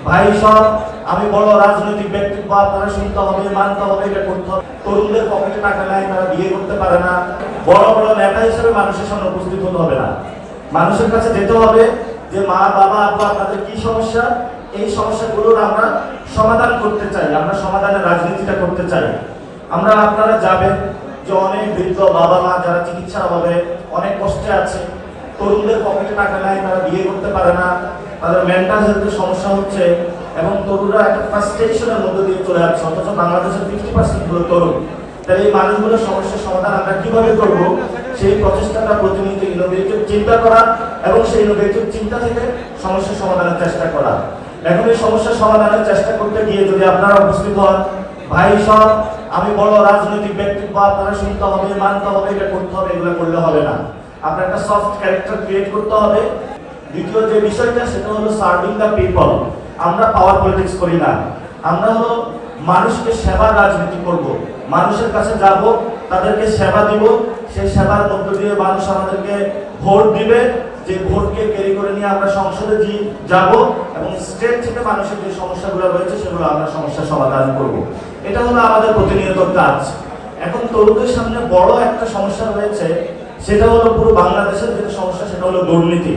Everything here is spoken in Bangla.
ভাই সব আমি বড় রাজনৈতিক ব্যক্তিত্ব, আপনারা শুনতে হবে, মানতে হবে, এটা করতে হবে। তরুণদের পকেটে টাকা নাই, তারা বিয়ে করতে পারে না। বড় বড় নেতা হিসেবে মানুষের সামনে উপস্থিত হতে হবে না, মানুষের কাছে যেতে হবে যে মা বাবা আপু আপনাদের কি সমস্যা, এই সমস্যাগুলোর আমরা সমাধান করতে চাই, আমরা সমাধানের রাজনীতিটা করতে চাই। আমরা আপনারা যাবেন যে অনেক বৃদ্ধ বাবা মা যারা চিকিৎসার অভাবে অনেক কষ্টে আছে, তরুণদের পকেটে টাকা নাই, তারা বিয়ে করতে পারে না, তাদের মেন্টাল হেলথের সমস্যা হচ্ছে এবং তরুণরা একটা ফ্রাস্ট্রেশনের মধ্যে দিয়ে চলে যাচ্ছে, অথচ বাংলাদেশের 50% হলো তরুণ। তাহলে এই মানুষগুলোর সমস্যার সমাধান আমরা কিভাবে করব, সেই প্রচেষ্টাটা প্রতিনিয়ত ইনোভেটিভ চিন্তা করা এবং সেই ইনোভেটিভ চিন্তা থেকে সমস্যার সমাধানের চেষ্টা করা। এখন এই সমস্যার সমাধানের চেষ্টা করতে গিয়ে যদি আপনারা উপস্থিত হন, ভাই সব আমি বড় রাজনৈতিক ব্যক্তিত্ব, আপনারা শুনতে হবে, মানতে হবে, এটা করতে হবে, এগুলো করলে হবে না। আপনার একটা সফট ক্যারেক্টার ক্রিয়েট করতে হবে। দ্বিতীয় যে বিষয়টা সেটা হলো সার্ভিং দ্য পিপল। আমরা পাওয়ার পলিটিক্স করি না, আমরা হলো মানুষকে সেবার রাজনীতি করব, মানুষের কাছে যাব, তাদেরকে সেবা দিব, সেই সেবার মধ্য দিয়ে মানুষ আমাদেরকে ভোট দিবে, যে ভোটকে ক্যারি করে নিয়ে আমরা সংসদে যাব এবং স্টেট থেকে মানুষের যে সমস্যাগুলো রয়েছে সেগুলো আমরা সমস্যার সমাধান করব। এটা হলো আমাদের প্রতিনিয়ত কাজ। এখন তরুণদের সামনে বড় একটা সমস্যা রয়েছে, সেটা হলো পুরো বাংলাদেশের যে সমস্যা, সেটা হলো দুর্নীতি।